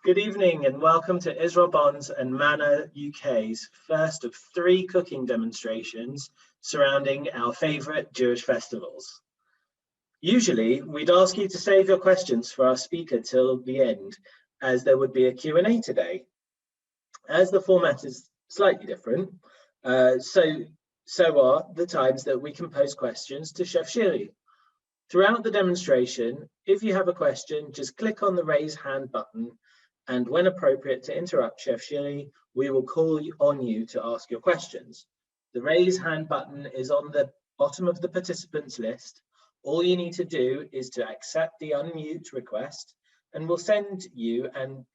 Good evening and welcome to Israel Bonds and Manna UK's first of 3 cooking demonstrations surrounding our favourite Jewish festivals. Usually, we'd ask you to save your questions for our speaker till the end, as there would be a Q&A today. As the format is slightly different, so are the times that we can pose questions to Chef Shiri. Throughout the demonstration, if you have a question, just click on the raise hand button, and when appropriate to interrupt Chef Shiri, we will call on you to ask your questions. The raise hand button is on the bottom of the participants list. All you need to do is to accept the unmute request, and we'll unmute you and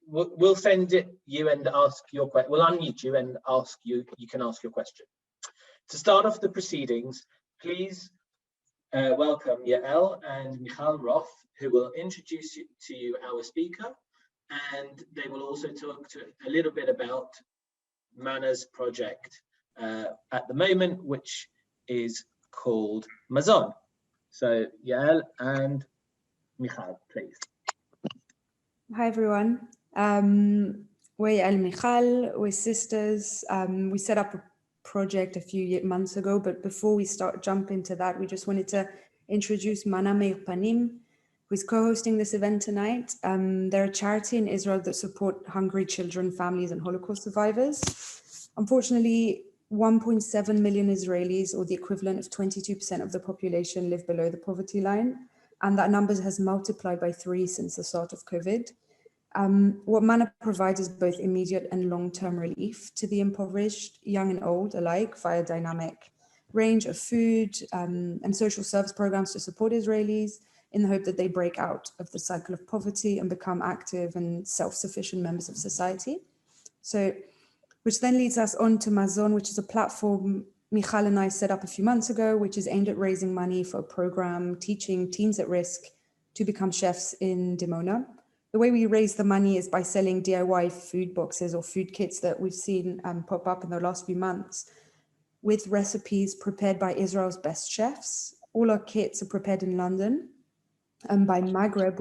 ask you. You can ask your question. To start off the proceedings, please welcome Yael and Michal Roth, who will introduce to you our speaker, and they will also talk a little bit about Manna's project at the moment, which is called Mazon. So Yael and Michal, please. Hi everyone. We're Yael and Michal, we're sisters. We set up a project a few months ago, but before we jump into that, we just wanted to introduce Manna UK, who is co-hosting this event tonight. They're a charity in Israel that support hungry children, families, and Holocaust survivors. Unfortunately, 1.7 million Israelis, or the equivalent of 22% of the population, live below the poverty line, and that number has multiplied by 3 since the start of COVID. What Manna provides is both immediate and long-term relief to the impoverished, young and old alike, via a dynamic range of food and social service programs to support Israelis in the hope that they break out of the cycle of poverty and become active and self-sufficient members of society. Which then leads us on to Mazon, which is a platform Michal and I set up a few months ago, which is aimed at raising money for a program teaching teens at risk to become chefs in Dimona. The way we raise the money is by selling DIY food boxes or food kits that we've seen pop up in the last few months with recipes prepared by Israel's best chefs. All our kits are prepared in London and by Maghreb,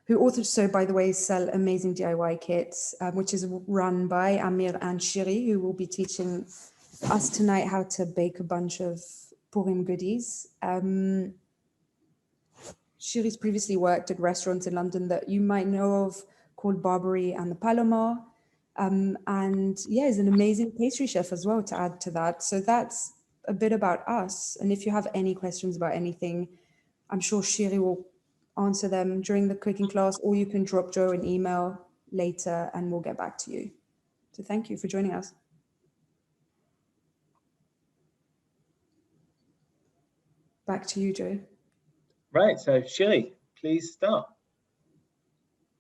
who also, by the way, sell amazing DIY kits, which is run by Amir and Shiri, who will be teaching us tonight how to bake a bunch of Purim goodies. Shiri's previously worked at restaurants in London that you might know of, called Barbary and the Palomar. And yeah, he's an amazing pastry chef as well, to add to that. So that's a bit about us. And if you have any questions about anything, I'm sure Shiri will answer them during the cooking class, or you can drop Joe an email later and we'll get back to you. So thank you for joining us. Back to you, Joe. Right, so Shiri, please start.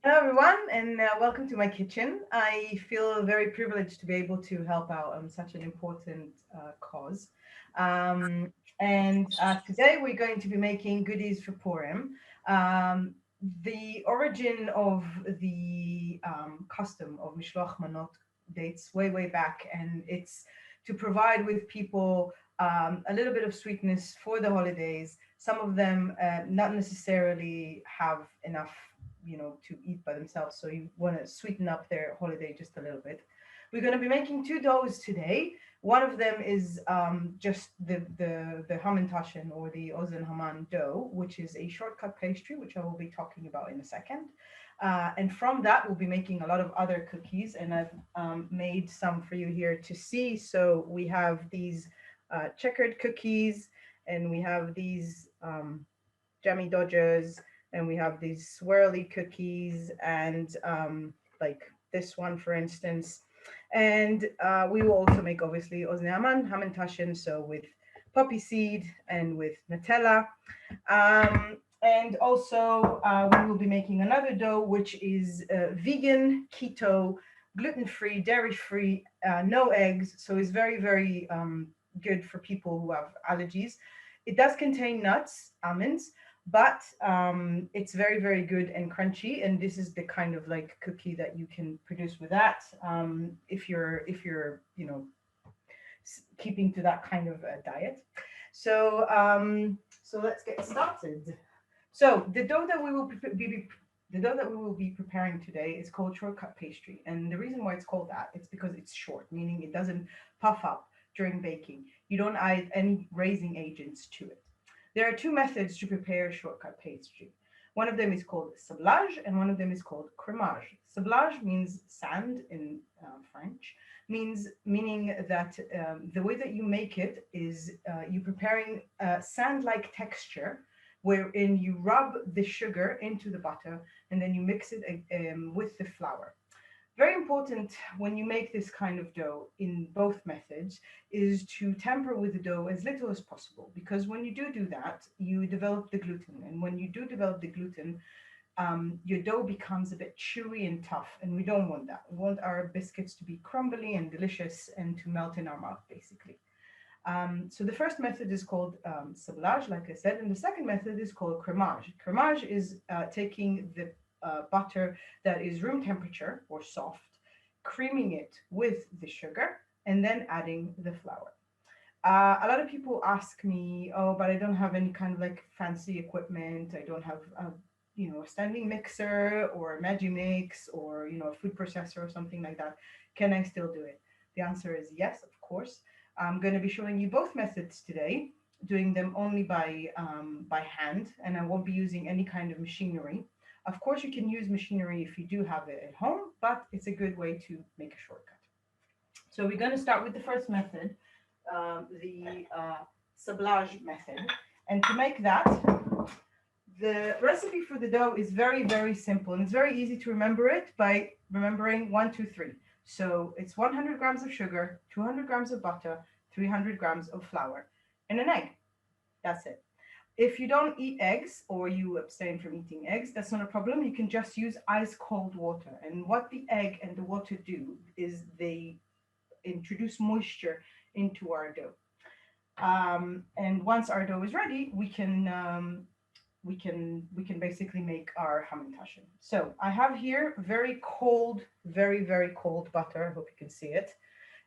Hello everyone, and welcome to my kitchen. I feel very privileged to be able to help out on such an important cause. Today we're going to be making goodies for Purim. The origin of the custom of Mishloach Manot dates way back, and it's to provide with people a little bit of sweetness for the holidays. Some of them not necessarily have enough, to eat by themselves, so you want to sweeten up their holiday just a little bit. We're going to be making 2 doughs today. One of them is just the hamantaschen, or the ozen haman dough, which is a shortcut pastry, which I will be talking about in a second. And from that, we'll be making a lot of other cookies, and I've made some for you here to see. So we have these checkered cookies, and we have these jammy dodgers, and we have these swirly cookies, and like this one, for instance. And we will also make, obviously, ozen haman, hamantaschen, so with poppy seed and with Nutella. And also we will be making another dough, which is vegan, keto, gluten-free, dairy-free, no eggs. So it's very, very good for people who have allergies. It does contain nuts, almonds, but it's very, very good and crunchy. And this is the kind of like cookie that you can produce with that if you're keeping to that kind of diet. So let's get started. So the dough that we will be The dough that we will be preparing today is called shortcut pastry. And the reason why it's called that, it's because it's short, meaning it doesn't puff up during baking. You don't add any raising agents to it. There are two methods to prepare shortcut pastry. One of them is called sablage and one of them is called crémage. Sablage means sand in French, meaning that the way that you make it is you're preparing a sand-like texture wherein you rub the sugar into the butter and then you mix it with the flour. Very important when you make this kind of dough in both methods is to tamper with the dough as little as possible, because when you do that, you develop the gluten. And when you do develop the gluten, your dough becomes a bit chewy and tough, and we don't want that. We want our biscuits to be crumbly and delicious and to melt in our mouth, basically. So the first method is called sablage, like I said, and the second method is called crémage. Crémage is taking the butter that is room temperature or soft, creaming it with the sugar, and then adding the flour. A lot of people ask me, oh, but I don't have any kind of like fancy equipment. I don't have a standing mixer or a Magimix or a food processor or something like that. Can I still do it? The answer is yes, of course. I'm going to be showing you both methods today, doing them only by hand, and I won't be using any kind of machinery. Of course, you can use machinery if you do have it at home, but it's a good way to make a shortcut. So we're going to start with the first method, the sablage method. And to make that, the recipe for the dough is very, very simple. And it's very easy to remember it by remembering 1, 2, 3. So it's 100 grams of sugar, 200 grams of butter, 300 grams of flour, and an egg. That's it. If you don't eat eggs or you abstain from eating eggs, that's not a problem. You can just use ice cold water. And what the egg and the water do is they introduce moisture into our dough. And once our dough is ready, we can basically make our hamantaschen. So I have here very cold, very, very cold butter. I hope you can see it.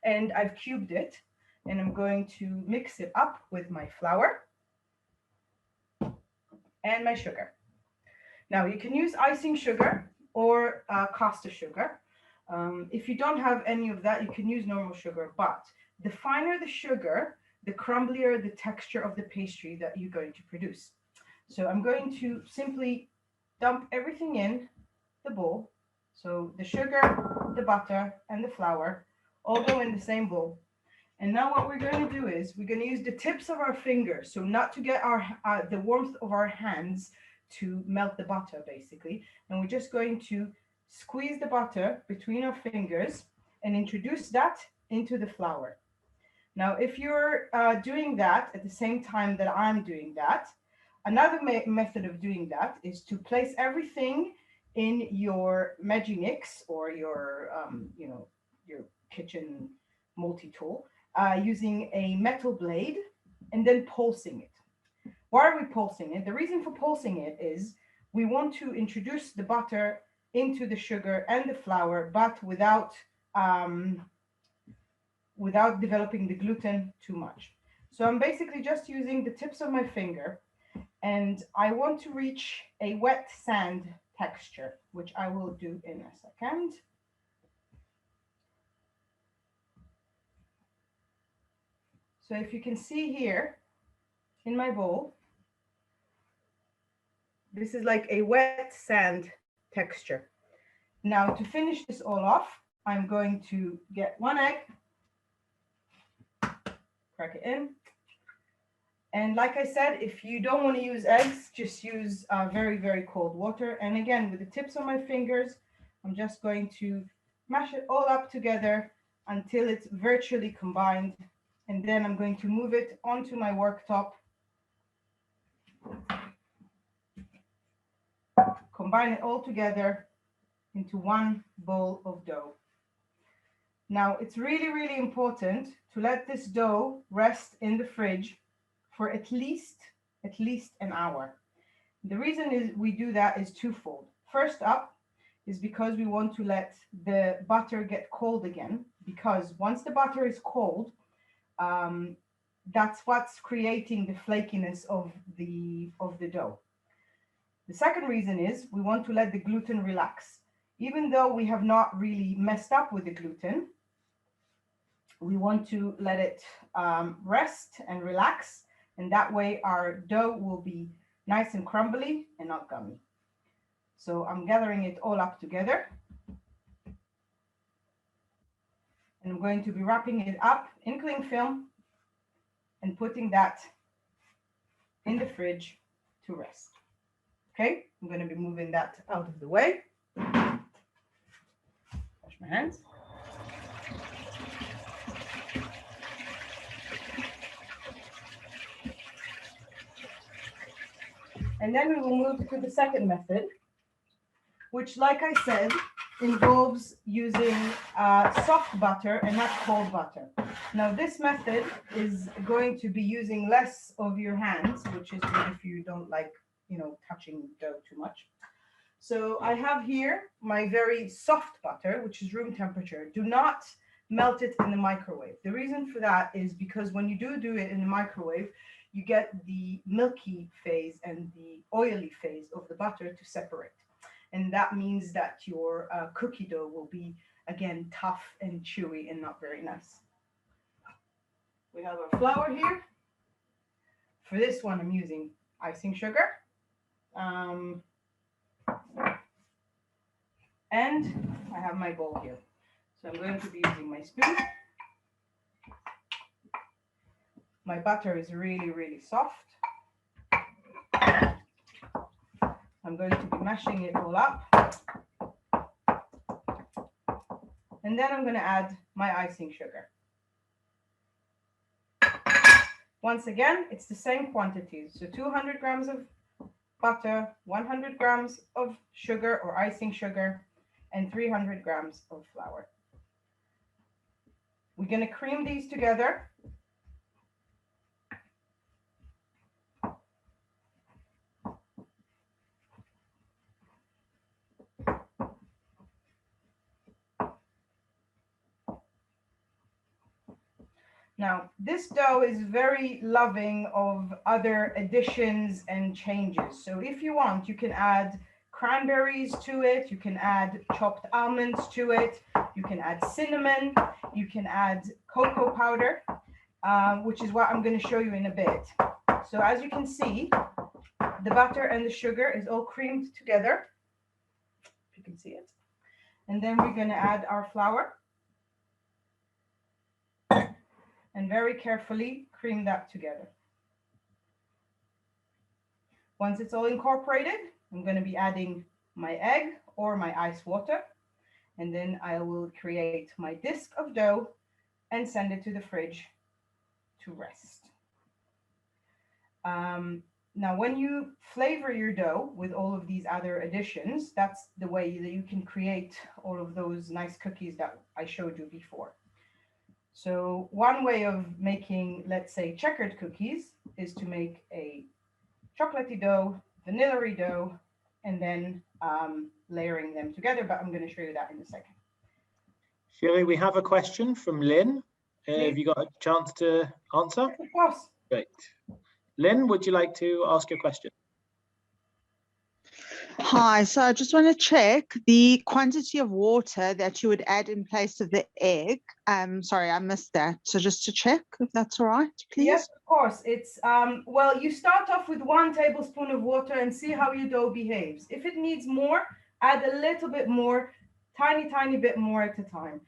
And I've cubed it. And I'm going to mix it up with my flour and my sugar. Now you can use icing sugar or caster sugar. If you don't have any of that, you can use normal sugar, but the finer the sugar, the crumblier the texture of the pastry that you're going to produce. So I'm going to simply dump everything in the bowl. So the sugar, the butter, and the flour all go in the same bowl. And now what we're going to do is we're going to use the tips of our fingers, so not to get the warmth of our hands to melt the butter, basically. And we're just going to squeeze the butter between our fingers and introduce that into the flour. Now, if you're doing that at the same time that I'm doing that, another method of doing that is to place everything in your Magimix or your kitchen multi-tool using a metal blade and then pulsing it. Why are we pulsing it? The reason for pulsing it is we want to introduce the butter into the sugar and the flour, but without developing the gluten too much. So I'm basically just using the tips of my finger, and I want to reach a wet sand texture, which I will do in a second. So if you can see here in my bowl, this is like a wet sand texture. Now to finish this all off, I'm going to get one egg, crack it in. And like I said, if you don't want to use eggs, just use very, very cold water. And again, with the tips of my fingers, I'm just going to mash it all up together until it's virtually combined. And then I'm going to move it onto my worktop, combine it all together into one bowl of dough. Now, it's really, really important to let this dough rest in the fridge for at least an hour. The reason is we do that is twofold. First up is because we want to let the butter get cold again, because once the butter is cold, that's what's creating the flakiness of the dough. The second reason is we want to let the gluten relax. Even though we have not really messed up with the gluten, we want to let it rest and relax, and that way our dough will be nice and crumbly and not gummy. So I'm gathering it all up together, and I'm going to be wrapping it up in cling film and putting that in the fridge to rest. Okay, I'm going to be moving that out of the way. Wash my hands. And then we will move to the second method, which, like I said, involves using soft butter and not cold butter. Now, this method is going to be using less of your hands, which is good if you don't like, touching dough too much. So I have here my very soft butter, which is room temperature. Do not melt it in the microwave. The reason for that is because when you do it in the microwave, you get the milky phase and the oily phase of the butter to separate. And that means that your cookie dough will be, again, tough and chewy and not very nice. We have our flour here. For this one, I'm using icing sugar. And I have my bowl here. So I'm going to be using my spoon. My butter is really, really soft. I'm going to be mashing it all up. And then I'm going to add my icing sugar. Once again, it's the same quantities. So 200 grams of butter, 100 grams of sugar or icing sugar, and 300 grams of flour. We're going to cream these together. Now, this dough is very loving of other additions and changes. So if you want, you can add cranberries to it. You can add chopped almonds to it. You can add cinnamon. You can add cocoa powder, which is what I'm going to show you in a bit. So as you can see, the butter and the sugar is all creamed together. If you can see it. And then we're going to add our flour. And very carefully cream that together. Once it's all incorporated, I'm going to be adding my egg or my ice water, and then I will create my disc of dough and send it to the fridge to rest. Now, when you flavor your dough with all of these other additions, that's the way that you can create all of those nice cookies that I showed you before. So one way of making, let's say, checkered cookies is to make a chocolatey dough, vanilla-y dough, and then layering them together. But I'm going to show you that in a second. Shiri, we have a question from Lynn. Have you got a chance to answer? Yes, of course. Great. Lynn, would you like to ask your question? Hi, so I just want to check the quantity of water that you would add in place of the egg. Sorry, I missed that. So just to check, if that's all right, please. Yes, of course. It's, well, you start off with 1 tablespoon of water and see how your dough behaves. If it needs more, add a little bit more, tiny bit more at a time.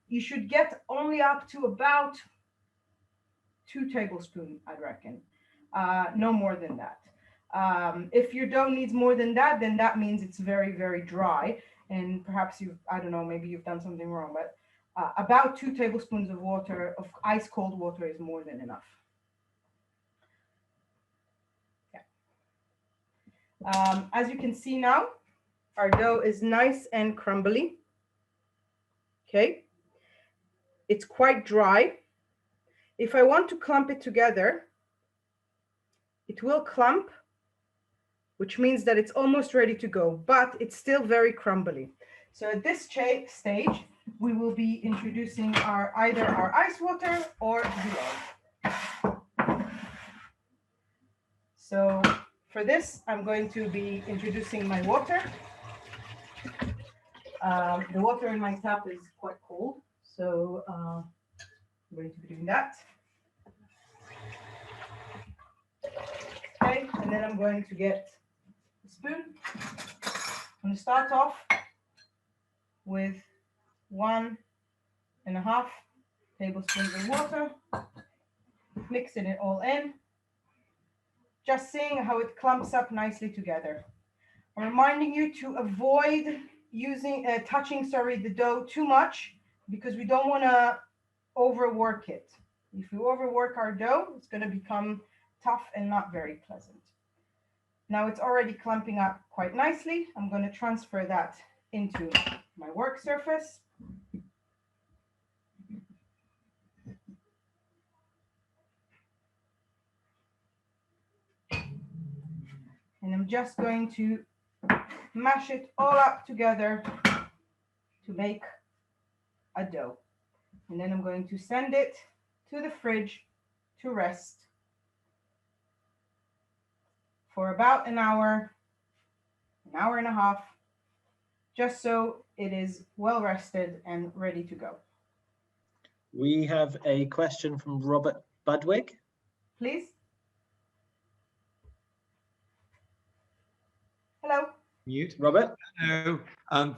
You should get only up to about 2 tablespoons, I'd reckon. No more than that. If your dough needs more than that, then that means it's very, very dry. And perhaps I don't know, maybe you've done something wrong, but about 2 tablespoons of water, of ice cold water, is more than enough. Yeah. As you can see now, our dough is nice and crumbly. Okay. It's quite dry. If I want to clump it together, it will clump, which means that it's almost ready to go, but it's still very crumbly. So at this stage, we will be introducing either our ice water or the egg. So for this, I'm going to be introducing my water. The water in my tap is quite cold, so I'm going to be doing that. Okay, and then I'm going to get a spoon. I'm going to start off with 1.5 tablespoons of water, mixing it all in, just seeing how it clumps up nicely together. I'm reminding you to avoid touching the dough too much, because we don't want to overwork it. If we overwork our dough, it's going to become tough and not very pleasant. Now it's already clumping up quite nicely. I'm going to transfer that into my work surface. And I'm just going to mash it all up together to make a dough. And then I'm going to send it to the fridge to rest for about an hour and a half, just so it is well rested and ready to go. We have a question from Robert Budwig. Please. Hello. Mute. Robert? Hello.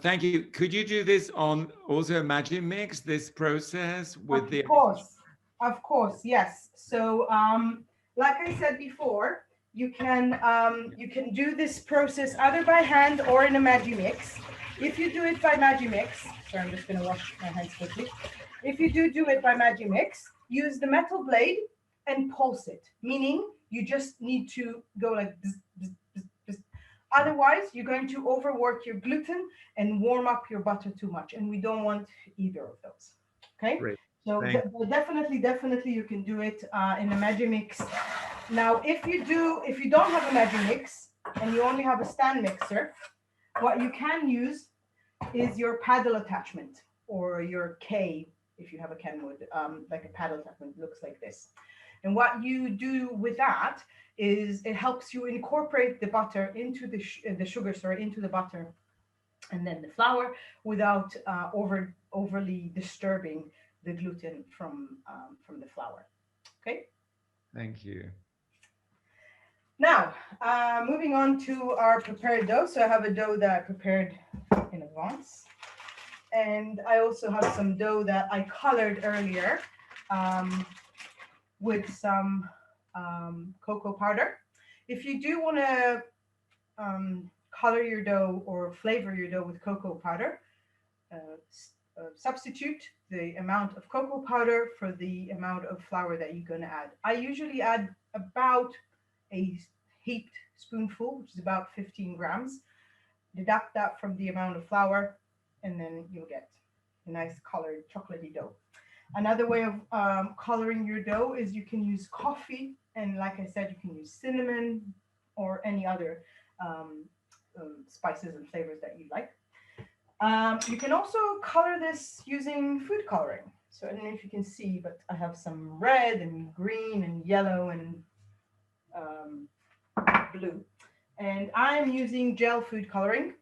Thank you. Could you do this on also Magimix, this process with the... Of course, yes. So like I said before, you can do this process either by hand or in a Magimix. If you do it by Magimix, sorry, I'm just going to wash my hands quickly. If you do it by Magimix, use the metal blade and pulse it, meaning you just need to go like this, this, this, this. Otherwise, you're going to overwork your gluten and warm up your butter too much, and we don't want either of those. Okay. Great. So definitely you can do it in a Magimix. Now, if you don't have a Magimix and you only have a stand mixer, what you can use is your paddle attachment, or your K, if you have a Kenwood, like a paddle attachment, looks like this. And what you do with that is it helps you incorporate the butter into the sugar, into the butter and then the flour, without overly disturbing the gluten from the flour. Okay. Thank you. Now, moving on to our prepared dough. So I have a dough that I prepared in advance. And I also have some dough that I colored earlier with some cocoa powder. If you do want to color your dough or flavor your dough with cocoa powder, substitute the amount of cocoa powder for the amount of flour that you're going to add. I usually add about a heaped spoonful, which is about 15 grams. Deduct that from the amount of flour, and then you'll get a nice colored chocolatey dough. Another way of coloring your dough is you can use coffee, and like I said, you can use cinnamon or any other spices and flavors that you like. You can also color this using food coloring. So I don't know if you can see, but I have some red and green and yellow and blue. And I'm using gel food coloring.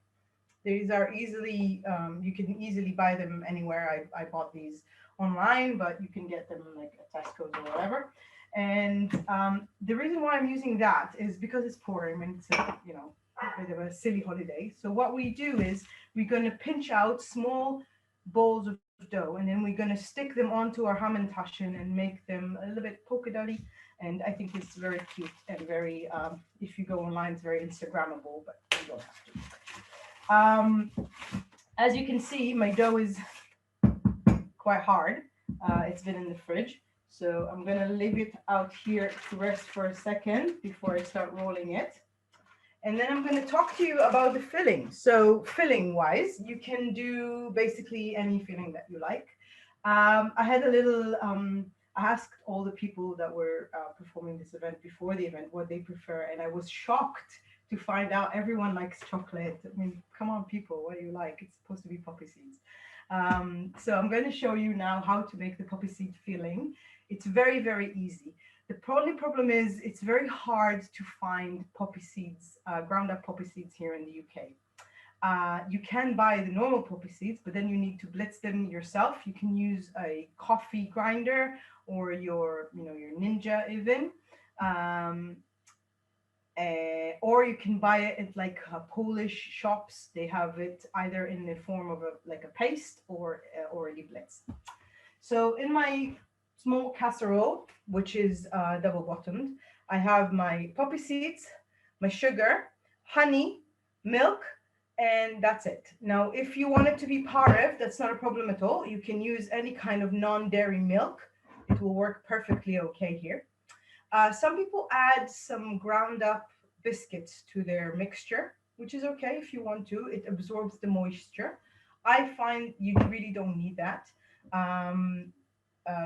These are easily, you can easily buy them anywhere. I bought these online, but you can get them like at Tesco's or whatever. And the reason why I'm using that is because it's Purim and it's a, a bit of a silly holiday. So what we do is we're going to pinch out small balls of dough, and then we're going to stick them onto our hamantaschen and make them a little bit polka dotty. And I think it's very cute and very, if you go online, it's very Instagrammable, but you don't have to. As you can see, my dough is quite hard. It's been in the fridge. So I'm going to leave it out here to rest for a second before I start rolling it. And then I'm going to talk to you about the filling. So filling wise, you can do basically any filling that you like. I had a little, I asked all the people that were performing this event before the event what they prefer. And I was shocked to find out everyone likes chocolate. I mean, come on, people, what do you like? It's supposed to be poppy seeds. So I'm going to show you now how to make the poppy seed filling. It's very, very easy. The only problem is it's very hard to find poppy seeds, ground up poppy seeds here in the UK. You can buy the normal poppy seeds, but then you need to blitz them yourself. You can use a coffee grinder or your Ninja even. Or you can buy it at like Polish shops. They have it either in the form of a paste or already blitzed. So in my small casserole, which is double bottomed, I have my poppy seeds, my sugar, honey, milk, and that's it. Now, if you want it to be pareve, that's not a problem at all. You can use any kind of non-dairy milk. It will work perfectly okay here. Some people add some ground up biscuits to their mixture, which is okay if you want to. It absorbs the moisture. I find you really don't need that.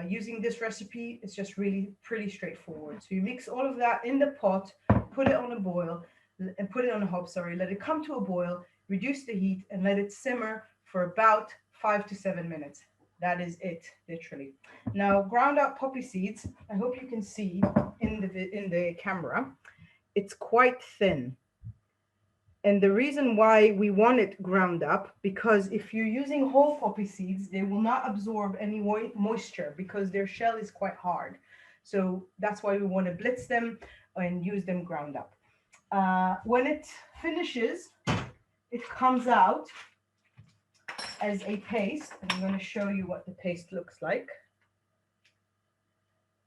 Using this recipe, it's just really pretty straightforward. So you mix all of that in the pot, put it on a boil, and put it on a hob, let it come to a boil, reduce the heat, and let it simmer for about 5 to 7 minutes. That is it, literally. Now, ground up poppy seeds, I hope you can see in the camera, it's quite thin. And the reason why we want it ground up, because if you're using whole poppy seeds, they will not absorb any moisture because their shell is quite hard. So that's why we want to blitz them and use them ground up. When it finishes, it comes out as a paste. And I'm going to show you what the paste looks like.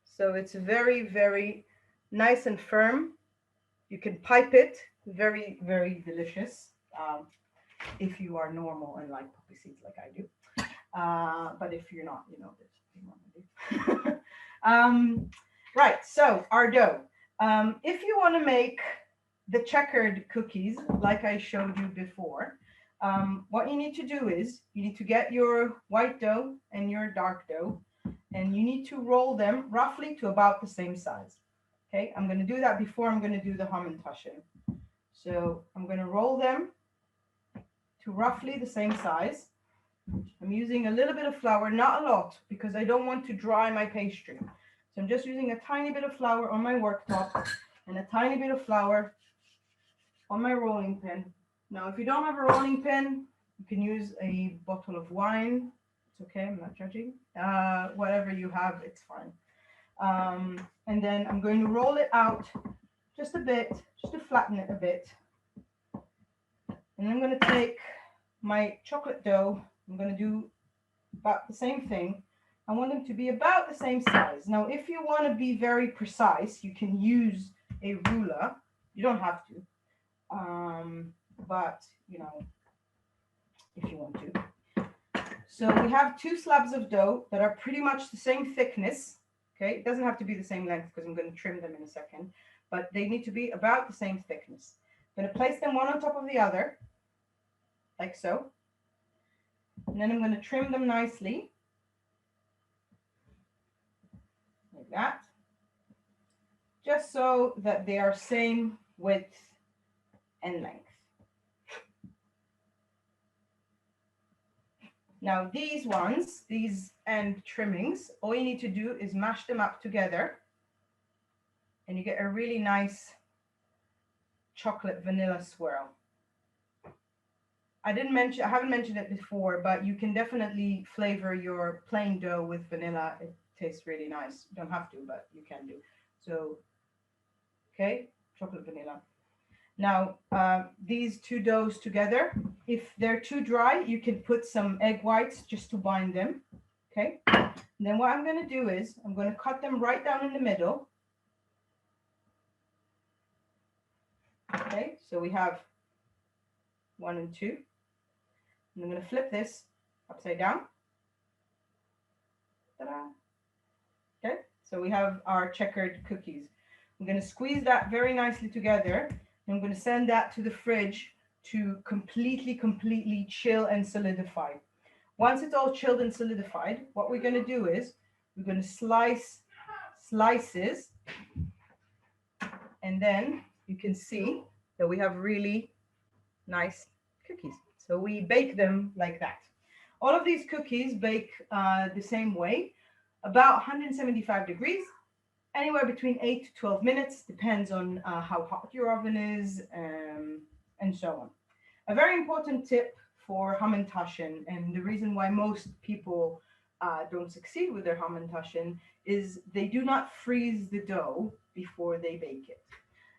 So it's very, very nice and firm. You can pipe it. Very, very delicious if you are normal and like poppy seeds like I do. But if you're not, there's nothing wrong with it. Right, so our dough. If you want to make the checkered cookies like I showed you before, what you need to do is you need to get your white dough and your dark dough, and you need to roll them roughly to about the same size. Okay, I'm going to do that before I'm going to do the hamantaschen. So I'm going to roll them to roughly the same size. I'm using a little bit of flour, not a lot, because I don't want to dry my pastry. So I'm just using a tiny bit of flour on my worktop and a tiny bit of flour on my rolling pin. Now, if you don't have a rolling pin, you can use a bottle of wine. It's okay, I'm not judging. Whatever you have, it's fine. And then I'm going to roll it out just a bit, just to flatten it a bit. And I'm going to take my chocolate dough. I'm going to do about the same thing. I want them to be about the same size. Now, if you want to be very precise, you can use a ruler. You don't have to. But, if you want to. So we have 2 slabs of dough that are pretty much the same thickness. Okay, it doesn't have to be the same length because I'm going to trim them in a second, but they need to be about the same thickness. I'm going to place them one on top of the other, like so. And then I'm going to trim them nicely, like that, just so that they are same width and length. Now these end trimmings, all you need to do is mash them up together and you get a really nice chocolate vanilla swirl. I haven't mentioned it before, but you can definitely flavor your plain dough with vanilla. It tastes really nice. You don't have to, but you can do. So, okay, chocolate vanilla. Now, these 2 doughs together, if they're too dry, you can put some egg whites just to bind them, okay? And then what I'm going to do is I'm going to cut them right down in the middle. Okay, so we have 1 and 2. And I'm going to flip this upside down. Ta-da! Okay, so we have our checkered cookies. I'm going to squeeze that very nicely together. I'm going to send that to the fridge to completely chill and solidify. Once it's all chilled and solidified, what we're going to do is we're going to slice slices, and then you can see that we have really nice cookies. So we bake them like that. All of these cookies bake the same way, about 175 degrees. anywhere between 8 to 12 minutes, depends on how hot your oven is, and so on. A very important tip for hamantaschen, and the reason why most people don't succeed with their hamantaschen, is they do not freeze the dough before they bake it.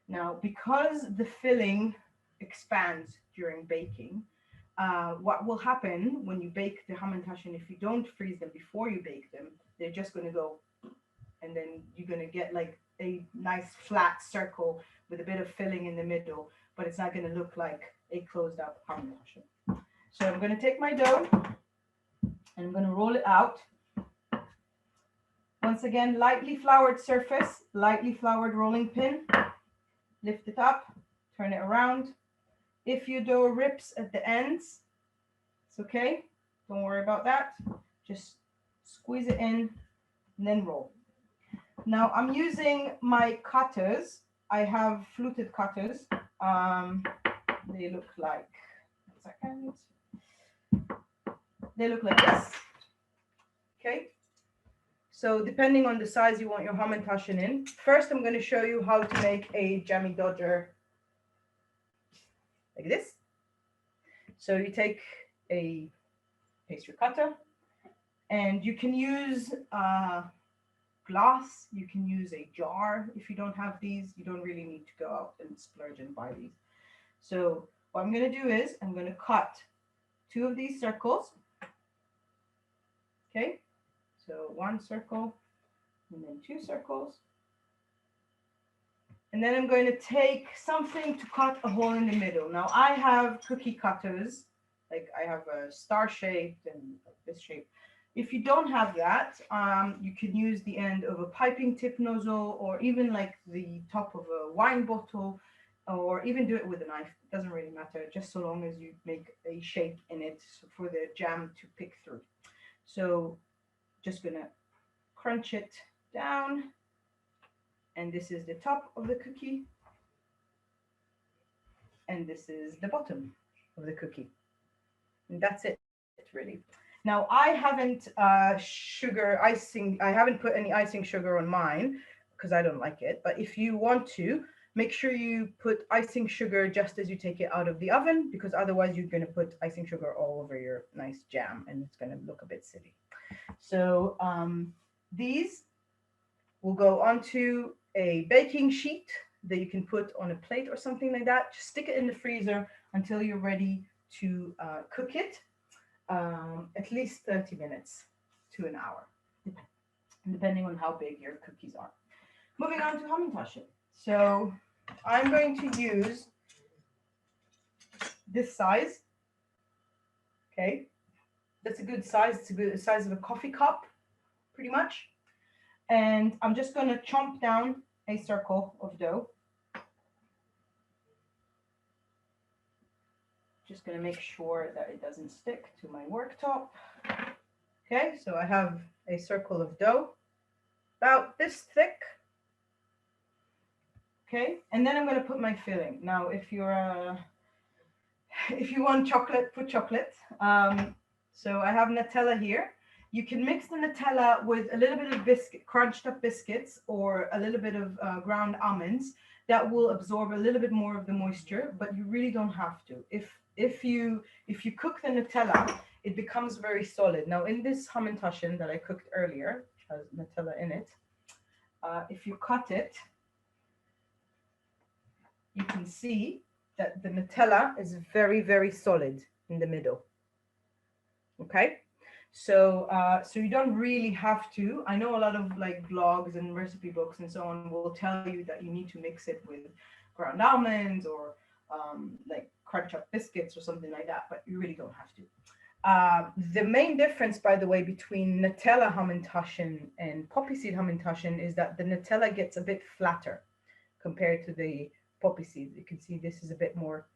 Now, because the filling expands during baking, what will happen when you bake the hamantaschen, if you don't freeze them before you bake them, they're just going to go, and then you're going to get like a nice flat circle with a bit of filling in the middle, but it's not going to look like a closed up hamantaschen. So I'm going to take my dough and I'm going to roll it out. Once again, lightly floured surface, lightly floured rolling pin. Lift it up, turn it around. If your dough rips at the ends, it's okay. Don't worry about that. Just squeeze it in and then roll. Now I'm using my cutters. I have fluted cutters. They look like, one second. They look like this. Okay. So depending on the size you want your hamantaschen in, first I'm going to show you how to make a jammy dodger like this. So you take a pastry cutter, and you can use glass, you can use a jar. If you don't have these, you don't really need to go out and splurge and buy these. So what I'm going to do is I'm going to cut 2 of these circles. Okay, so 1 circle and then 2 circles. And then I'm going to take something to cut a hole in the middle. Now I have cookie cutters, like I have a star shaped and like this shape. If you don't have that, you can use the end of a piping tip nozzle, or even like the top of a wine bottle, or even do it with a knife. It doesn't really matter, just so long as you make a shape in it for the jam to pick through. So just gonna crunch it down. And this is the top of the cookie. And this is the bottom of the cookie. And that's it, really. Now, I haven't I haven't put any icing sugar on mine because I don't like it. But if you want to, make sure you put icing sugar just as you take it out of the oven, because otherwise you're going to put icing sugar all over your nice jam and it's going to look a bit silly. So these will go onto a baking sheet that you can put on a plate or something like that. Just stick it in the freezer until you're ready to cook it. At least 30 minutes to an hour, depending on how big your cookies are. Moving on to hamantaschen. So I'm going to use this size. Okay, that's a good size. It's a good size of a coffee cup, pretty much. And I'm just going to chomp down a circle of dough. Just going to make sure that it doesn't stick to my worktop. Okay, so I have a circle of dough about this thick. Okay, and then I'm going to put my filling. Now, if you want chocolate, put chocolate. So I have Nutella here. You can mix the Nutella with a little bit of biscuit, crunched up biscuits, or a little bit of ground almonds. That will absorb a little bit more of the moisture, but you really don't have to. If you cook the Nutella, it becomes very solid. Now, in this hamantaschen that I cooked earlier, which has Nutella in it, if you cut it, you can see that the Nutella is very, very solid in the middle. Okay, so you don't really have to. I know a lot of like blogs and recipe books and so on will tell you that you need to mix it with ground almonds or like crunch up biscuits or something like that, but you really don't have to. The main difference, by the way, between Nutella hamantaschen and poppy seed hamantaschen is that the Nutella gets a bit flatter compared to the poppy seeds. You can see this is a bit more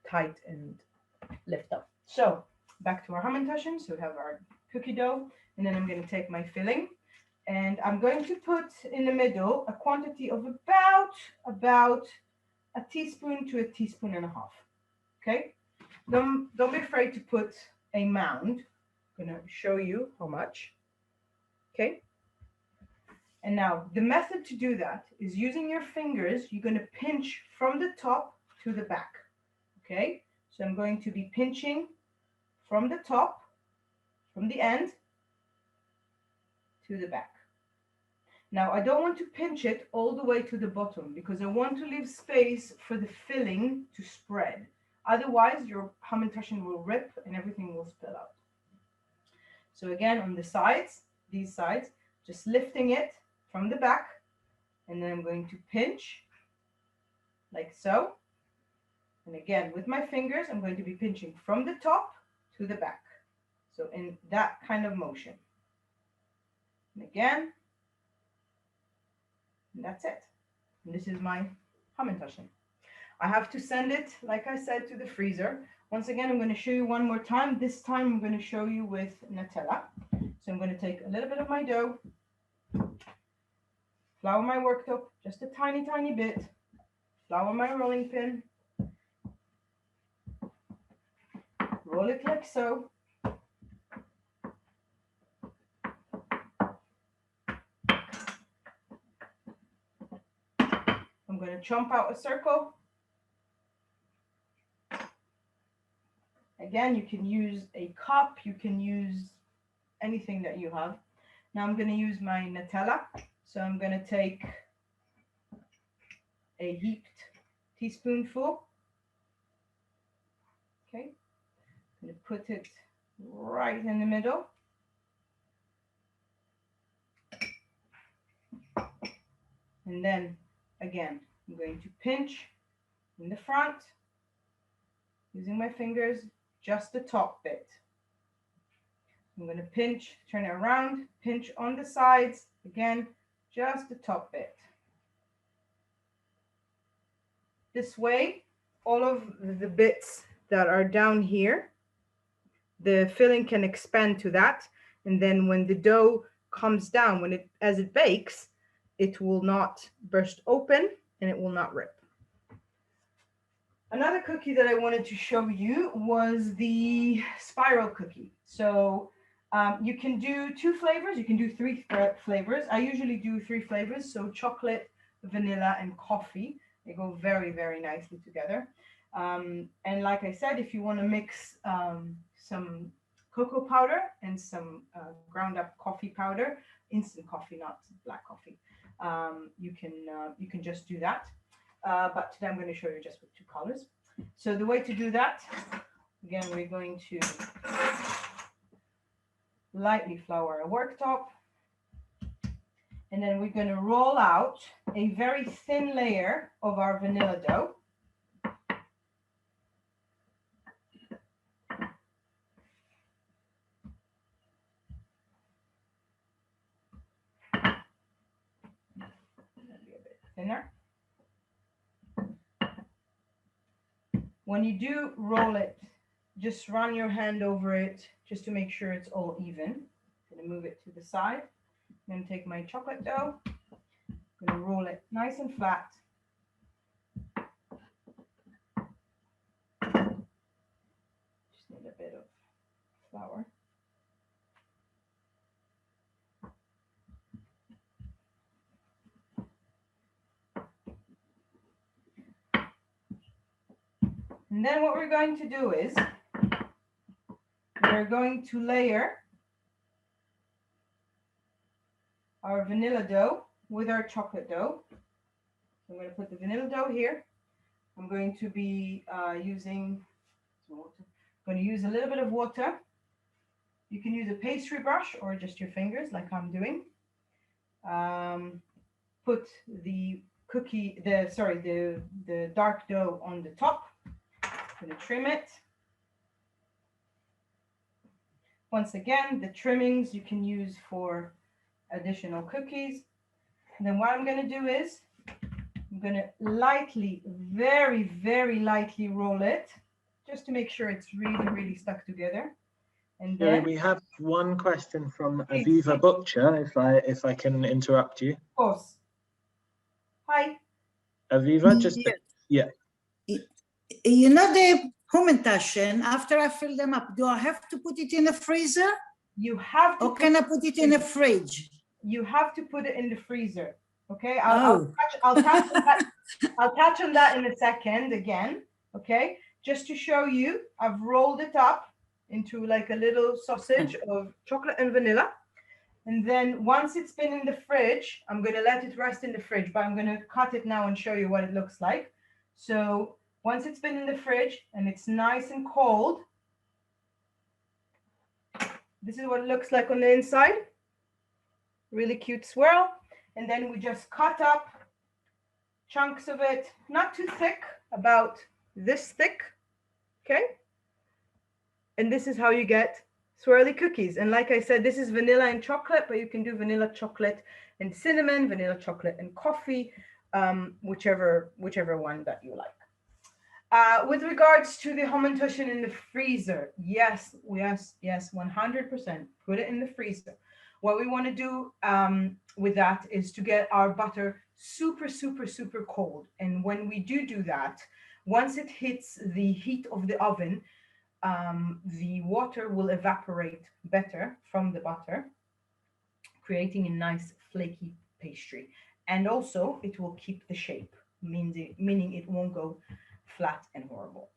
tight and lift up. So back to our hamantaschen. So we have our cookie dough, and then I'm going to take my filling, and I'm going to put in the middle a quantity of about a teaspoon to a teaspoon and a half. Okay, don't be afraid to put a mound. I'm going to show you how much. Okay, And now the method to do that is using your fingers. You're going to pinch from the top to the back. Okay, so I'm going to be pinching from the top, from the end to the back. Now I don't want to pinch it all the way to the bottom because I want to leave space for the filling to spread. Otherwise your hamantaschen will rip and everything will spill out. So again, on the sides, these sides, just lifting it from the back, and then I'm going to pinch like so. And again, with my fingers, I'm going to be pinching from the top to the back. So in that kind of motion. And again, and that's it. And this is my hamantaschen. I have to send it, like I said, to the freezer. Once again, I'm going to show you one more time. This time I'm going to show you with Nutella. So I'm going to take a little bit of my dough, flour my worktop, just a tiny, tiny bit, flour my rolling pin, roll it like so. I'm going to chomp out a circle. Again, you can use a cup, you can use anything that you have. Now I'm going to use my Nutella. So I'm going to take a heaped teaspoonful. Okay, I'm going to put it right in the middle. And then again, I'm going to pinch in the front, using my fingers, just the top bit. I'm going to pinch, turn it around, pinch on the sides, again, just the top bit. This way, all of the bits that are down here, the filling can expand to that. And then when the dough comes down, as it bakes, it will not burst open and it will not rip. Another cookie that I wanted to show you was the spiral cookie. So you can do 2 flavors, you can do 3 flavors. I usually do 3 flavors, so chocolate, vanilla, and coffee. They go very, very nicely together. And like I said, if you want to mix some cocoa powder and some ground up coffee powder, instant coffee, not black coffee, you can just do that. But today I'm going to show you just with 2 colors. So the way to do that, again, we're going to lightly flour a worktop, and then we're going to roll out a very thin layer of our vanilla dough. Maybe a bit thinner. When you do roll it, just run your hand over it just to make sure it's all even. I'm going to move it to the side. I'm going to take my chocolate dough. I'm going to roll it nice and flat. Just need a bit of flour. And then what we're going to do is we're going to layer our vanilla dough with our chocolate dough. So I'm going to put the vanilla dough here. I'm going to be using a little bit of water. You can use a pastry brush or just your fingers like I'm doing. Put the the dark dough on the top. I'm going to trim it. Once again, the trimmings you can use for additional cookies. And then what I'm going to do is I'm going to lightly, very, very lightly roll it just to make sure it's really, really stuck together. And then we have one question from Aviva Butcher, if I can interrupt you. Of course. Hi. Aviva, just yeah. You know the hamantaschen, after I fill them up, do I have to put it in the freezer? You have to. Or can I put it in the fridge? you have to put it in the freezer. Okay, Oh. I'll touch on that in a second again. Okay, just to show you, I've rolled it up into like a little sausage of chocolate and vanilla. And then once it's been in the fridge, I'm going to let it rest in the fridge, but I'm going to cut it now and show you what it looks like. So once it's been in the fridge and it's nice and cold, this is what it looks like on the inside. Really cute swirl. And then we just cut up chunks of it, not too thick, about this thick. Okay. And this is how you get swirly cookies. And like I said, this is vanilla and chocolate, but you can do vanilla chocolate and cinnamon, vanilla chocolate and coffee, whichever one that you like. With regards to the hamantaschen in the freezer, yes, 100%. Put it in the freezer. What we want to do with that is to get our butter super, super, super cold. And when we do that, once it hits the heat of the oven, the water will evaporate better from the butter, creating a nice flaky pastry. And also it will keep the shape, meaning it won't go flat and horrible.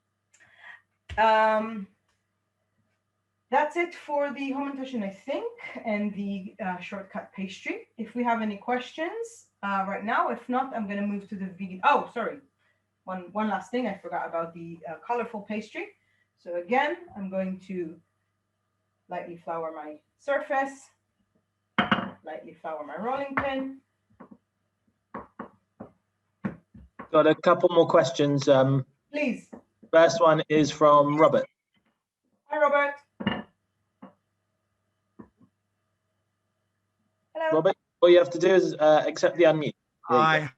That's it for the hamantaschen, I think, and the shortcut pastry. If we have any questions right now, if not, I'm going to move to the vegan. Oh, sorry. One last thing I forgot about the colorful pastry. So again, I'm going to lightly flour my surface, lightly flour my rolling pin. Got a couple more questions. Please. First one is from Robert. Hi, Robert. Hello. Robert, all you have to do is accept the unmute. Hi.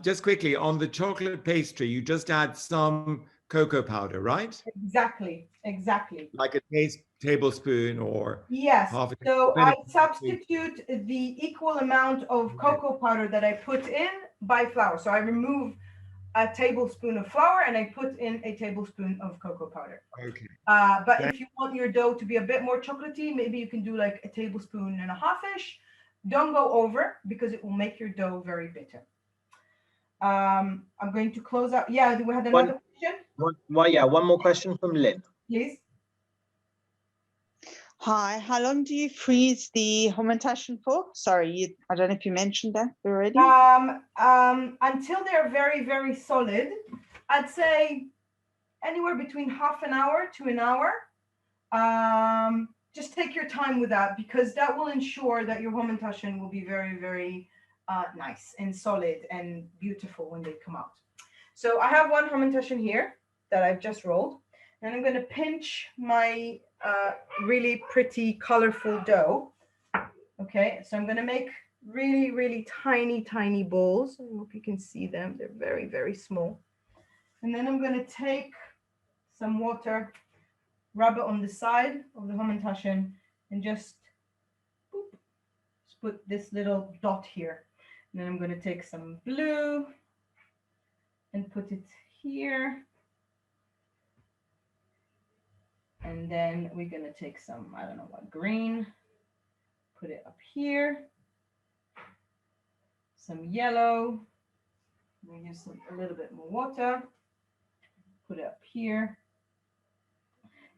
Just quickly, on the chocolate pastry, you just add some cocoa powder, right? Exactly. Like a tablespoon or yes. half a So I substitute the equal amount of cocoa powder that I put in by flour. So I remove a tablespoon of flour and I put in a tablespoon of cocoa powder. Okay. But if you want your dough to be a bit more chocolatey, maybe you can do like a tablespoon and a half-ish. Don't go over because it will make your dough very bitter. I'm going to close out. Yeah, we had another question. One more question from Lynn. Please. Hi, how long do you freeze the hamantaschen for? Sorry, I don't know if you mentioned that already. Until they're very, very solid, I'd say anywhere between half an hour to an hour. Just take your time with that because that will ensure that your hamantaschen will be very, very nice and solid and beautiful when they come out. So I have one hamantaschen here that I've just rolled, and I'm going to pinch my really pretty, colorful dough. Okay, so I'm going to make really, really tiny, tiny balls. I hope you can see them. They're very, very small. And then I'm going to take some water, rub it on the side of the hamantaschen, and just put this little dot here. And then I'm going to take some blue and put it here. And then we're going to take some, I don't know what, green, put it up here. Some yellow. We'll use a little bit more water. Put it up here.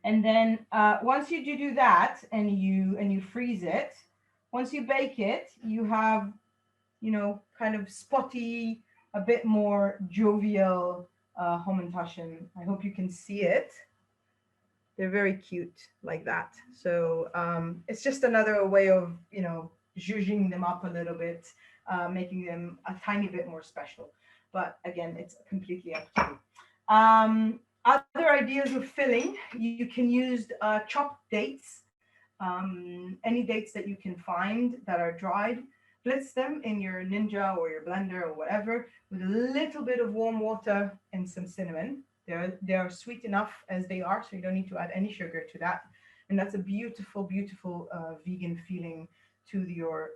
And then once you do that and you freeze it, once you bake it, you have, kind of spotty, a bit more jovial hamantaschen. I hope you can see it. They're very cute like that. So it's just another way of, zhuzhing them up a little bit, making them a tiny bit more special. But again, it's completely up to you. Other ideas of filling, you can use chopped dates, any dates that you can find that are dried. Blitz them in your Ninja or your blender or whatever with a little bit of warm water and some cinnamon. They're sweet enough as they are, so you don't need to add any sugar to that. And that's a beautiful, beautiful vegan feeling to your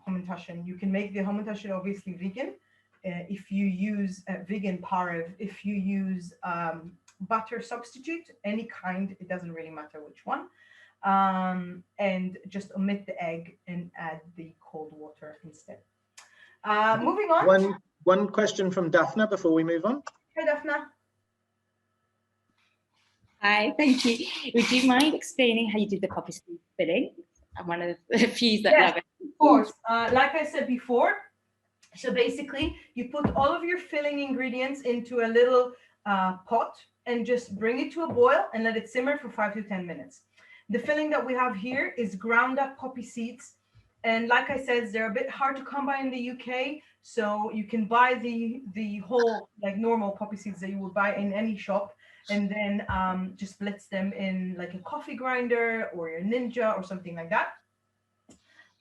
hamantaschen. You can make the hamantaschen obviously vegan. If you use vegan parev, if you use butter substitute, any kind, it doesn't really matter which one. and just omit the egg and add the cold water instead. Moving on. One question from Daphna before we move on. Hey, Daphna. Hi, thank you. Would you mind explaining how you did the poppy seed filling? I'm one of the few that love it. Of course. Like I said before, so basically you put all of your filling ingredients into a little pot and just bring it to a boil and let it simmer for 5 to 10 minutes. The filling that we have here is ground up poppy seeds. And like I said, they're a bit hard to come by in the UK. So you can buy the whole, like normal poppy seeds that you would buy in any shop, and then just blitz them in like a coffee grinder or your Ninja or something like that.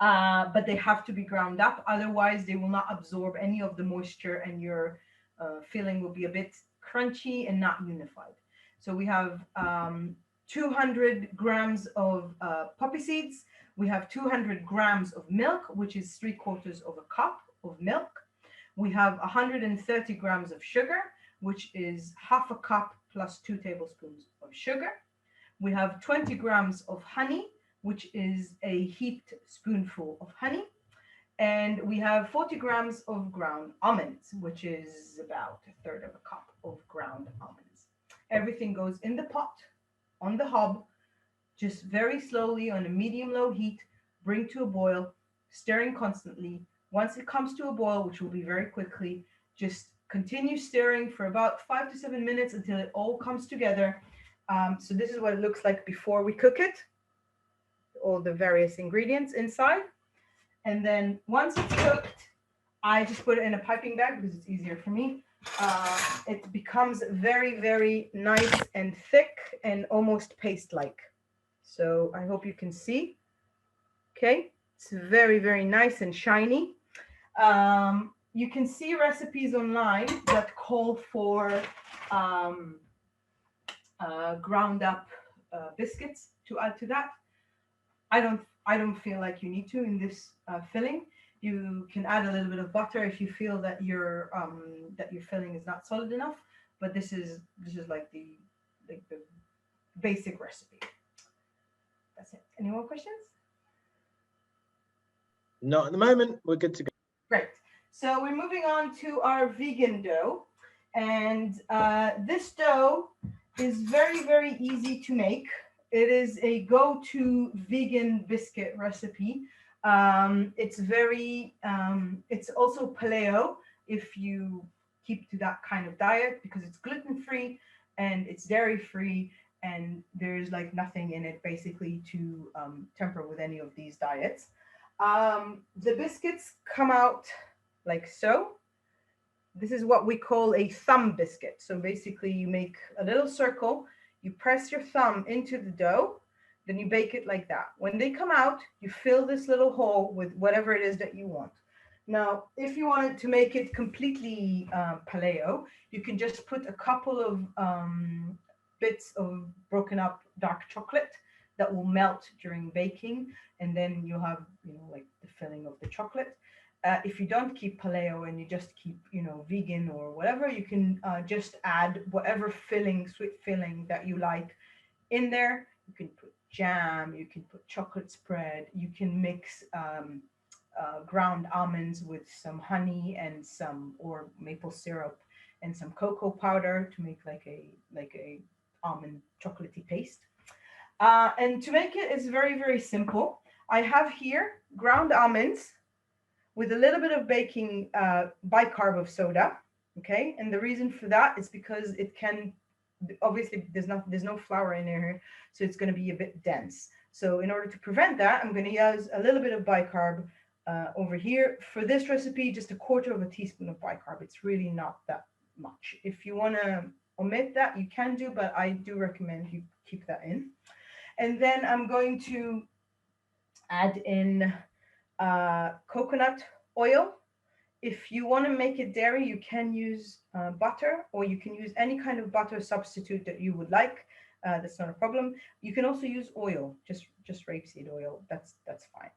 But they have to be ground up. Otherwise, they will not absorb any of the moisture and your filling will be a bit crunchy and not unified. So we have 200 grams of poppy seeds. We have 200 grams of milk, which is 3/4 of a cup of milk. We have 130 grams of sugar, which is half a cup plus 2 tablespoons of sugar. We have 20 grams of honey, which is a heaped spoonful of honey. And we have 40 grams of ground almonds, which is about 1/3 of a cup of ground almonds. Everything goes in the pot on the hob, just very slowly on a medium-low heat, bring to a boil, stirring constantly. Once it comes to a boil, which will be very quickly, just continue stirring for about 5 to 7 minutes until it all comes together. So this is what it looks like before we cook it, all the various ingredients inside. And then once it's cooked, I just put it in a piping bag because it's easier for me. It becomes very, very nice and thick and almost paste-like. So I hope you can see. Okay, it's very, very nice and shiny. You can see recipes online that call for ground up biscuits to add to that. I don't feel like you need to in this filling. You can add a little bit of butter if you feel that your filling is not solid enough. But this is like the basic recipe. That's it. Any more questions? Not at the moment. We're good to go. Great. So we're moving on to our vegan dough. And this dough is very, very easy to make. It is a go-to vegan biscuit recipe. It's also paleo if you keep to that kind of diet, because it's gluten-free and it's dairy-free, and there's like nothing in it basically to temper with any of these diets. The biscuits come out like so. This is what we call a thumb biscuit. So basically you make a little circle, you press your thumb into the dough, then you bake it like that. When they come out, you fill this little hole with whatever it is that you want. Now, if you wanted to make it completely paleo, you can just put a couple of bits of broken up dark chocolate that will melt during baking, and then you'll have, like the filling of the chocolate. If you don't keep paleo and you just keep, vegan or whatever, you can just add whatever filling, sweet filling that you like in there. You can put jam, you can put chocolate spread, you can mix ground almonds with some honey and or maple syrup and some cocoa powder to make like a almond chocolatey paste. And to make it is very, very simple. I have here ground almonds with a little bit of baking bicarb of soda, okay? And the reason for that is because it can, obviously there's no flour in here, so it's gonna be a bit dense. So in order to prevent that, I'm gonna use a little bit of bicarb over here. For this recipe, just 1/4 teaspoon of bicarb. It's really not that much. If you wanna omit that, you can do, but I do recommend you keep that in. And then I'm going to add in coconut oil. If you want to make it dairy, you can use butter, or you can use any kind of butter substitute that you would like. That's not a problem. You can also use oil, just rapeseed oil. That's fine.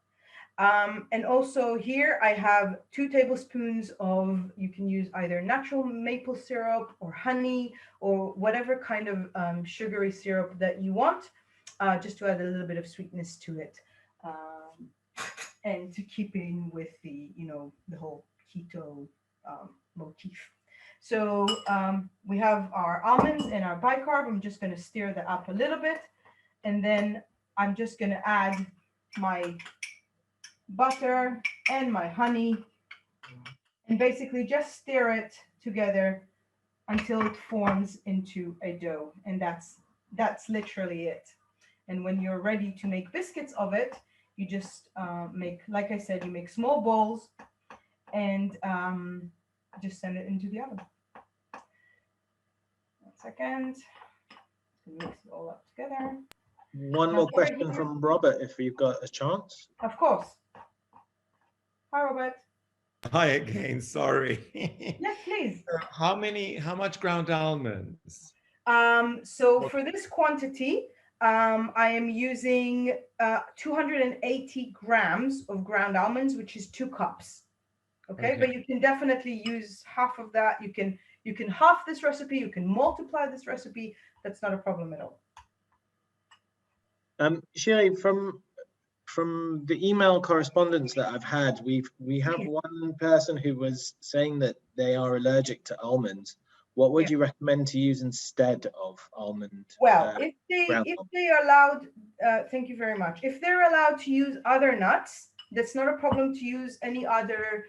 And also here I have 2 tablespoons of, you can use either natural maple syrup or honey or whatever kind of sugary syrup that you want. just to add a little bit of sweetness to it, and to keep in with the, the whole keto motif. So we have our almonds and our bicarb. I'm just going to stir that up a little bit, and then I'm just going to add my butter and my honey, and basically just stir it together until it forms into a dough, and that's literally it. And when you're ready to make biscuits of it, you just make, like I said, you make small balls and just send it into the oven. 1 second. Mix it all up together. One more question from Robert, if you've got a chance. Of course. Hi, Robert. Hi again, sorry. Yes, please. How much ground almonds? So for this quantity, I am using 280 grams of ground almonds, which is 2 cups. Okay, but you can definitely use half of that. You can half this recipe, you can multiply this recipe. That's not a problem at all. Shiri, from the email correspondence that I've had, we have one person who was saying that they are allergic to almonds. What would you recommend to use instead of almond? Well, if they are allowed, thank you very much. If they're allowed to use other nuts, that's not a problem to use any other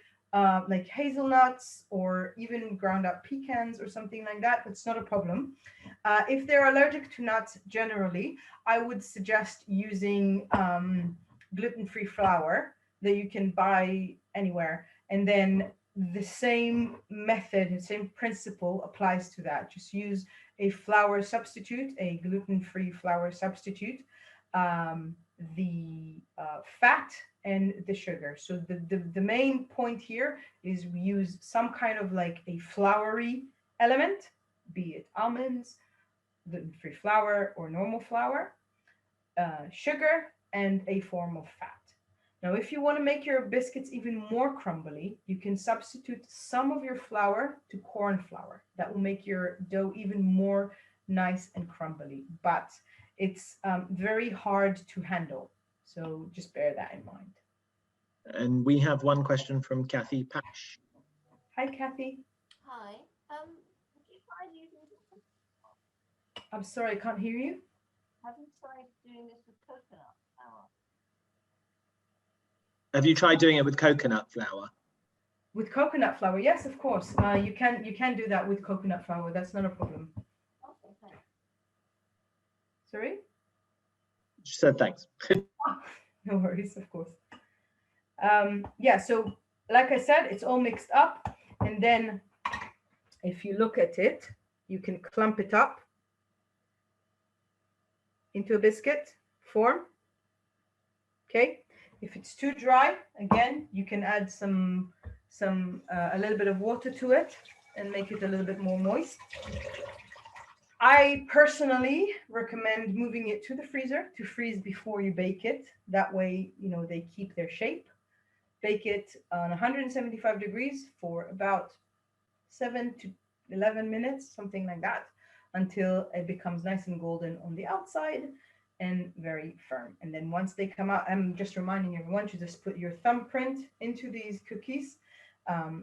like hazelnuts or even ground up pecans or something like that. That's not a problem. If they're allergic to nuts generally, I would suggest using gluten-free flour that you can buy anywhere. And then the same method and same principle applies to that. Just use a flour substitute, a gluten-free flour substitute, the fat and the sugar. So the main point here is we use some kind of like a floury element, be it almonds, gluten-free flour or normal flour, sugar, and a form of fat. Now, if you want to make your biscuits even more crumbly, you can substitute some of your flour to corn flour. That will make your dough even more nice and crumbly, but it's very hard to handle. So just bear that in mind. And we have one question from Kathy Pash. Hi, Kathy. Hi. Have you tried using? I'm sorry, I can't hear you. Have you tried doing this with coconut flour? Have you tried doing it with coconut flour? With coconut flour, yes, of course. You can do that with coconut flour. That's not a problem. Okay, thanks. Sorry? She said thanks. No worries, of course. Yeah, so like I said, it's all mixed up. And then if you look at it, you can clump it up into a biscuit form. Okay. If it's too dry, again, you can add a little bit of water to it and make it a little bit more moist. I personally recommend moving it to the freezer to freeze before you bake it. That way, they keep their shape. Bake it on 175 degrees for about 7 to 11 minutes, something like that, until it becomes nice and golden on the outside and very firm. And then once they come out, I'm just reminding everyone to just put your thumbprint into these cookies.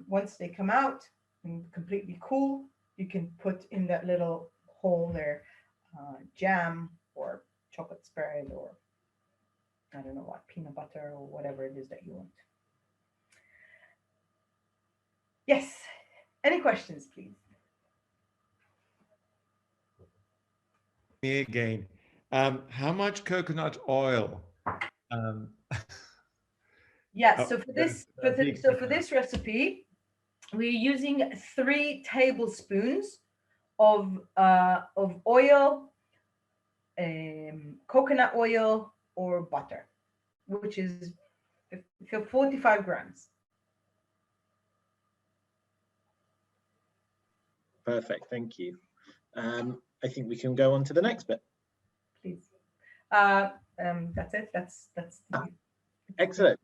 Once they come out and completely cool, you can put in that little hole there jam or chocolate spread or I don't know what, peanut butter or whatever it is that you want. Yes. Any questions, please? Me again. How much coconut oil? Yeah, so for this recipe, we're using 3 tablespoons of oil, coconut oil or butter, which is 45 grams. Perfect, thank you. I think we can go on to the next bit. Please. That's it. That's Excellent.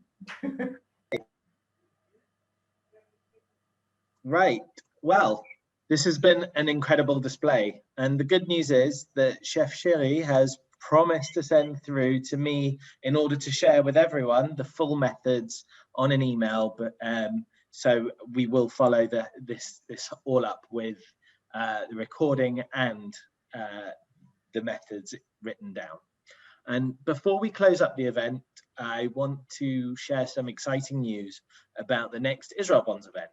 Right. Well, this has been an incredible display. And the good news is that Chef Shiri has promised to send through to me in order to share with everyone the full methods on an email, but so we will follow this all up with the recording and the methods written down. And before we close up the event, I want to share some exciting news about the next Israel Bonds event.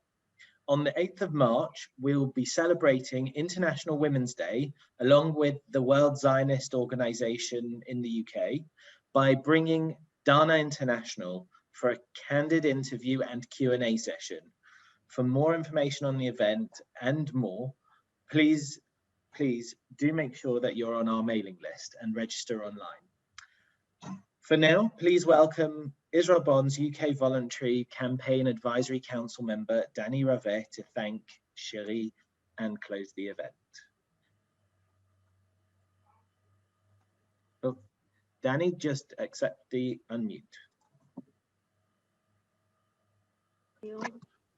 On the 8th of March, we'll be celebrating International Women's Day along with the World Zionist Organization in the UK by bringing Dana International for a candid interview and Q&A session. For more information on the event and more, please do make sure that you're on our mailing list and register online. For now, please welcome Israel Bonds UK Voluntary Campaign Advisory Council member Danny Ravet to thank Shiri and close the event. Oh, Danny, just accept the unmute.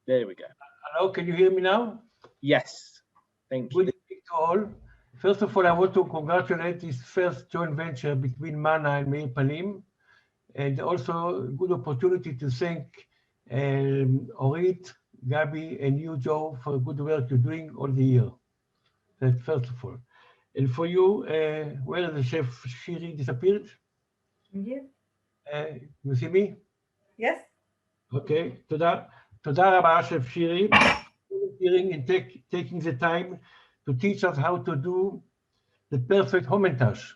There we go. Hello, can you hear me now? Yes, thank you. Good evening to all. First of all, I want to congratulate this first joint venture between Manna and Meir Panim, and also a good opportunity to thank Orit, Gabi, and you, Joe, for good work you're doing all the year. That's first of all. And for you, where the chef Shiri disappeared? Here. You see me? Yes. Okay. Toda Rabba, Chef Shiri, volunteering and taking the time to teach us how to do the perfect hamantaschen.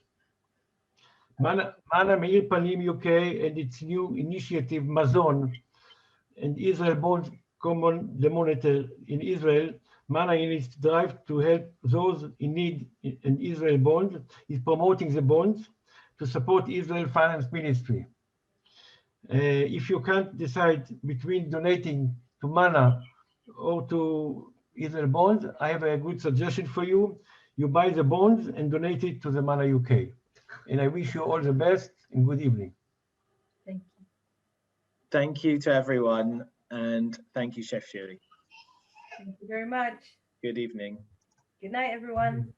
Manna Meir Panim UK and its new initiative Mazon and Israel Bonds Common Denominator in Israel, Manna in its drive to help those in need in Israel Bonds is promoting the bonds to support Israel Finance Ministry. If you can't decide between donating to Manna or to Israel Bonds, I have a good suggestion for you. You buy the bonds and donate it to the Manna UK. And I wish you all the best and good evening. Thank you. Thank you to everyone, and thank you, Chef Shiri. Thank you very much. Good evening. Good night, everyone.